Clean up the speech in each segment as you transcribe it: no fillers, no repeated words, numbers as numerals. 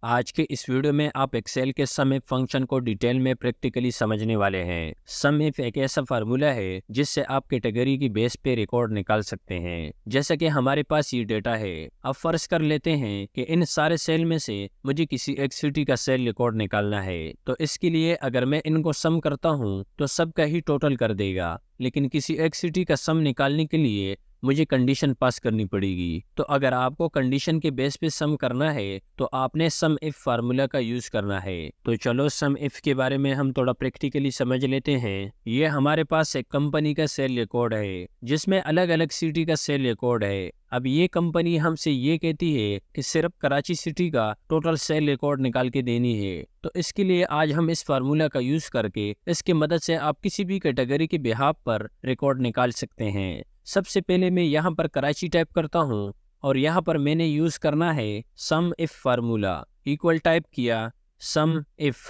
आज के इस वीडियो में आप एक्सेल के सम इफ फंक्शन को डिटेल में प्रैक्टिकली समझने वाले हैं। सम इफ एक ऐसा फार्मूला है जिससे आप कैटेगरी की बेस पे रिकॉर्ड निकाल सकते हैं। जैसा कि हमारे पास ये डेटा है, अब फर्ज कर लेते हैं कि इन सारे सेल में से मुझे किसी एक सिटी का सेल रिकॉर्ड निकालना है। तो इसके लिए अगर मैं इनको सम करता हूँ तो सबका ही टोटल कर देगा, लेकिन किसी एक सिटी का सम निकालने के लिए मुझे कंडीशन पास करनी पड़ेगी। तो अगर आपको कंडीशन के बेस पे सम करना है तो आपने सम इफ फार्मूला का यूज करना है। तो चलो सम इफ के बारे में हम थोड़ा प्रैक्टिकली समझ लेते हैं। ये हमारे पास एक कंपनी का सेल रिकॉर्ड है जिसमें अलग अलग सिटी का सेल रिकॉर्ड है। अब ये कंपनी हमसे ये कहती है कि सिर्फ कराची सिटी का टोटल सेल रिकॉर्ड निकाल के देनी है। तो इसके लिए आज हम इस फार्मूला का यूज करके इसकी मदद से आप किसी भी कैटेगरी के बिहाफ पर रिकॉर्ड निकाल सकते हैं। सबसे पहले मैं यहाँ पर कराची टाइप करता हूँ और यहाँ पर मैंने यूज करना है सम इफ फार्मूला। इक्वल टाइप किया, सम इफ,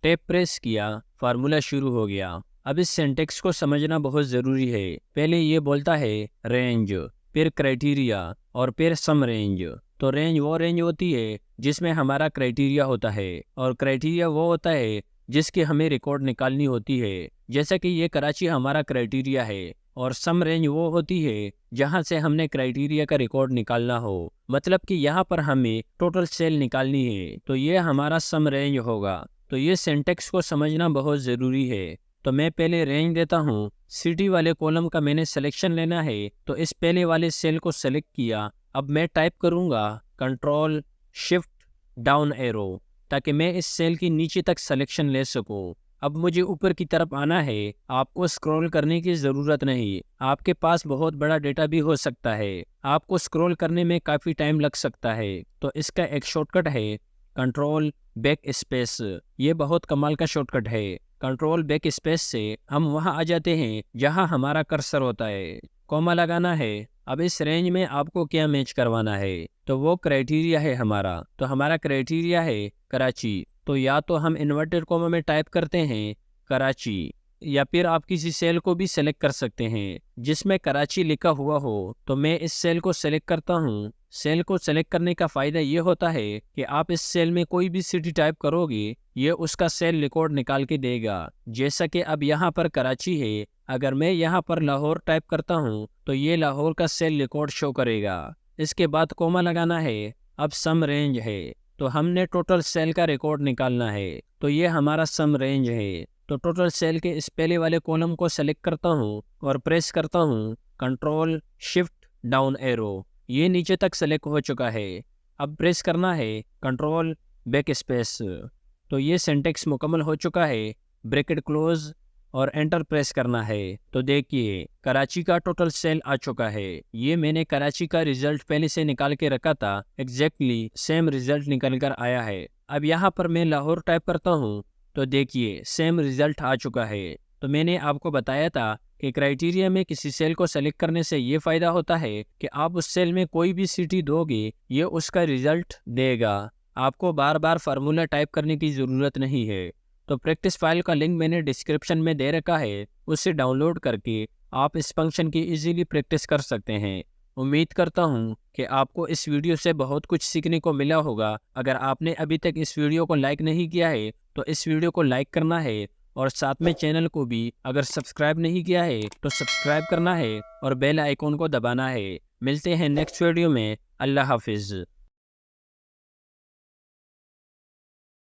टैब प्रेस किया, फार्मूला शुरू हो गया। अब इस सिंटेक्स को समझना बहुत जरूरी है। पहले ये बोलता है रेंज, फिर क्राइटेरिया और फिर सम रेंज। तो रेंज वो रेंज होती है जिसमें हमारा क्राइटेरिया होता है और क्राइटेरिया वो होता है जिसकी हमें रिकॉर्ड निकालनी होती है। जैसा कि ये कराची हमारा क्राइटेरिया है और सम रेंज वो होती है जहां से हमने क्राइटेरिया का रिकॉर्ड निकालना हो, मतलब कि यहाँ पर हमें टोटल सेल निकालनी है। तो ये हमारा सम रेंज होगा। तो ये सिंटेक्स को समझना बहुत ज़रूरी है। तो मैं पहले रेंज देता हूँ। सिटी वाले कॉलम का मैंने सिलेक्शन लेना है, तो इस पहले वाले सेल को सेलेक्ट किया। अब मैं टाइप करूँगा कंट्रोल शिफ्ट डाउन एरो, ताकि मैं इस सेल की नीचे तक सिलेक्शन ले सकूँ। अब मुझे ऊपर की तरफ आना है। आपको स्क्रॉल करने की ज़रूरत नहीं, आपके पास बहुत बड़ा डेटा भी हो सकता है, आपको स्क्रॉल करने में काफ़ी टाइम लग सकता है। तो इसका एक शॉर्टकट है कंट्रोल बैक स्पेस। ये बहुत कमाल का शॉर्टकट है। कंट्रोल बैक स्पेस से हम वहाँ आ जाते हैं जहाँ हमारा कर्सर होता है। कॉमा लगाना है। अब इस रेंज में आपको क्या मैच करवाना है, तो वो क्राइटेरिया है हमारा। तो हमारा क्राइटेरिया है कराची। तो या तो हम इन्वर्टेड कॉमा में टाइप करते हैं कराची, या फिर आप किसी सेल को भी सेलेक्ट कर सकते हैं जिसमें कराची लिखा हुआ हो। तो मैं इस सेल को सेलेक्ट करता हूँ। सेल को सेलेक्ट करने का फ़ायदा ये होता है कि आप इस सेल में कोई भी सिटी टाइप करोगे, ये उसका सेल रिकॉर्ड निकाल के देगा। जैसा कि अब यहाँ पर कराची है, अगर मैं यहाँ पर लाहौर टाइप करता हूँ तो ये लाहौर का सेल रिकॉर्ड शो करेगा। इसके बाद कॉमा लगाना है। अब सम रेंज है, तो हमने टोटल सेल का रिकॉर्ड निकालना है। तो ये हमारा सम रेंज है। तो टोटल सेल के इस पहले वाले कॉलम को सेलेक्ट करता हूँ और प्रेस करता हूँ कंट्रोल शिफ्ट डाउन एरो। ये नीचे तक सेलेक्ट हो चुका है। अब प्रेस करना है कंट्रोल बैक स्पेस। तो ये सिंटेक्स मुकम्मल हो चुका है। ब्रैकेट क्लोज और एंटर प्रेस करना है। तो देखिए कराची का टोटल सेल आ चुका है। ये मैंने कराची का रिजल्ट पहले से निकाल के रखा था, एग्जैक्टली सेम रिजल्ट निकल कर आया है। अब यहाँ पर मैं लाहौर टाइप करता हूँ तो देखिए सेम रिजल्ट आ चुका है। तो मैंने आपको बताया था कि क्राइटेरिया में किसी सेल को सेलेक्ट करने से ये फ़ायदा होता है कि आप उस सेल में कोई भी सिटी दोगे, ये उसका रिजल्ट देगा। आपको बार बार फार्मूला टाइप करने की ज़रूरत नहीं है। तो प्रैक्टिस फाइल का लिंक मैंने डिस्क्रिप्शन में दे रखा है, उससे डाउनलोड करके आप इस फंक्शन की इजीली प्रैक्टिस कर सकते हैं। उम्मीद करता हूँ कि आपको इस वीडियो से बहुत कुछ सीखने को मिला होगा। अगर आपने अभी तक इस वीडियो को लाइक नहीं किया है तो इस वीडियो को लाइक करना है और साथ में चैनल को भी अगर सब्सक्राइब नहीं किया है तो सब्सक्राइब करना है और बेल आइकॉन को दबाना है। मिलते हैं नेक्स्ट वीडियो में। अल्लाह हाफिज़।